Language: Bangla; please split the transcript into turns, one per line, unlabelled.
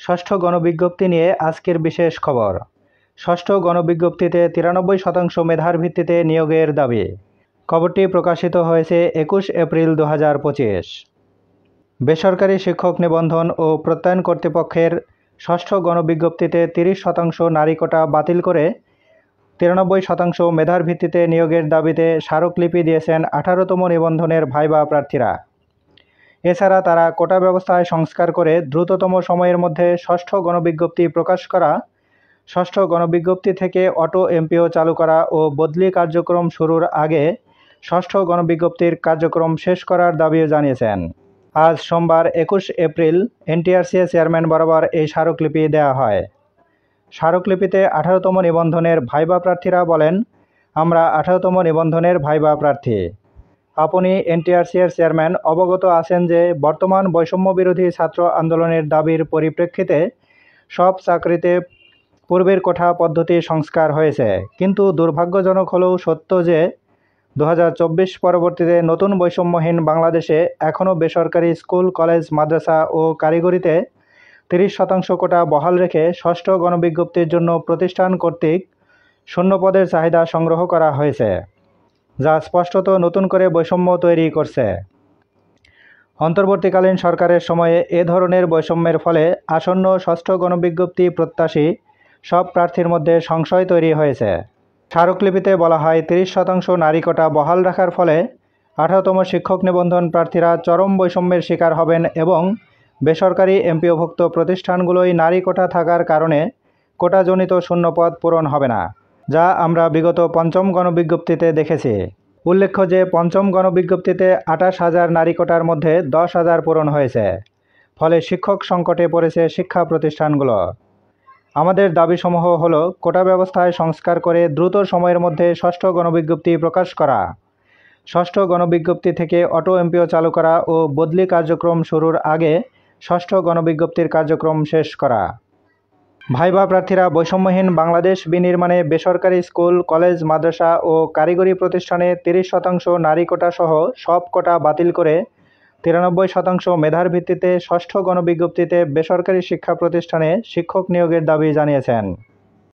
ষষ্ঠ গণবিজ্ঞপ্তি নিয়ে আজকের বিশেষ খবর। ষষ্ঠ গণবিজ্ঞপ্তিতে 93% মেধার ভিত্তিতে নিয়োগের দাবি। খবরটি প্রকাশিত হয়েছে 21 এপ্রিল 2025। বেসরকারি শিক্ষক নিবন্ধন ও প্রত্যয়ন কর্তৃপক্ষের ষষ্ঠ গণবিজ্ঞপ্তিতে 30% নারী কোটা বাতিল করে 93% মেধার ভিত্তিতে নিয়োগের দাবিতে স্মারকলিপি দিয়েছেন 18তম নিবন্ধনের ভাইবা প্রার্থীরা। এছাড়া তারা কোটা ব্যবস্থায় সংস্কার করে দ্রুততম সময়ের মধ্যে ষষ্ঠ গণবিজ্ঞপ্তি প্রকাশ করা, ষষ্ঠ গণবিজ্ঞপ্তি থেকে অটো এমপিও চালু করা ও বদলি কার্যক্রম শুরুর আগে ষষ্ঠ গণবিজ্ঞপ্তির কার্যক্রম শেষ করার দাবিও জানিয়েছেন। আজ সোমবার 21 এপ্রিল এনটিআরসি চেয়ারম্যান বরাবর এই স্মারকলিপি দেওয়া হয়। স্মারকলিপিতে 18তম নিবন্ধনের ভাইবা প্রার্থীরা বলেন, আমরা 18তম নিবন্ধনের ভাইবা প্রার্থী। আপনি এনটিআরসি-এর চেয়ারম্যান অবগত আছেন যে বর্তমান বৈষম্য বিরোধী ছাত্র আন্দোলনের দাবির পরিপ্রেক্ষিতে সব চাকরিতে পূর্বের কোঠা পদ্ধতি সংস্কার হয়েছে, কিন্তু দুর্ভাগ্যজনক হলেও সত্য যে 2024 পরবর্তীতে নতুন বৈষম্যহীন বাংলাদেশে এখনও বেসরকারি স্কুল, কলেজ, মাদ্রাসা ও কারিগরিতে 30% কোটা বহাল রেখে ষষ্ঠ গণবিজ্ঞপ্তির জন্য প্রতিষ্ঠান কর্তৃক শূন্য পদের চাহিদা সংগ্রহ করা হয়েছে, যা স্পষ্টত নতুন করে বৈষম্য তৈরি করছে। অন্তর্বর্তীকালীন সরকারের সময়ে এ ধরনের বৈষম্যের ফলে আসন্ন ষষ্ঠ গণবিজ্ঞপ্তি প্রত্যাশী সব প্রার্থীর মধ্যে সংশয় তৈরি হয়েছে। স্মারকলিপিতে বলা হয়, 30% নারী কোটা বহাল রাখার ফলে 18তম শিক্ষক নিবন্ধন প্রার্থীরা চরম বৈষম্যের শিকার হবেন এবং বেসরকারি এমপিওভুক্ত প্রতিষ্ঠানগুলোই নারী কোটা থাকার কারণে কোটাজনিত শূন্যপদ পূরণ হবে না, যা আমরা বিগত পঞ্চম গণবিজ্ঞপ্তিতে দেখেছি। উল্লেখ্য যে পঞ্চম গণবিজ্ঞপ্তিতে 28,000 নারী কোটার মধ্যে 10,000 পূরণ হয়েছে, ফলে শিক্ষক সংকটে পড়েছে শিক্ষা প্রতিষ্ঠানগুলো। আমাদের দাবিসমূহ হল কোটা ব্যবস্থায় সংস্কার করে দ্রুত সময়ের মধ্যে ষষ্ঠ গণবিজ্ঞপ্তি প্রকাশ করা, ষষ্ঠ গণবিজ্ঞপ্তি থেকে অটো এমপিও চালু করা ও বদলি কার্যক্রম শুরুর আগে ষষ্ঠ গণবিজ্ঞপ্তির কার্যক্রম শেষ করা। ভাইবা প্রার্থীরা বৈষম্যহীন বাংলাদেশ বিনির্মাণে বেসরকারি স্কুল, কলেজ, মাদ্রাসা ও কারিগরি প্রতিষ্ঠানে 30% নারী কোটা সহ সব কোটা বাতিল করে 93% মেধার ভিত্তিতে ষষ্ঠ গণবিজ্ঞপ্তিতে বেসরকারি শিক্ষা প্রতিষ্ঠানে শিক্ষক নিয়োগের দাবি জানিয়েছেন।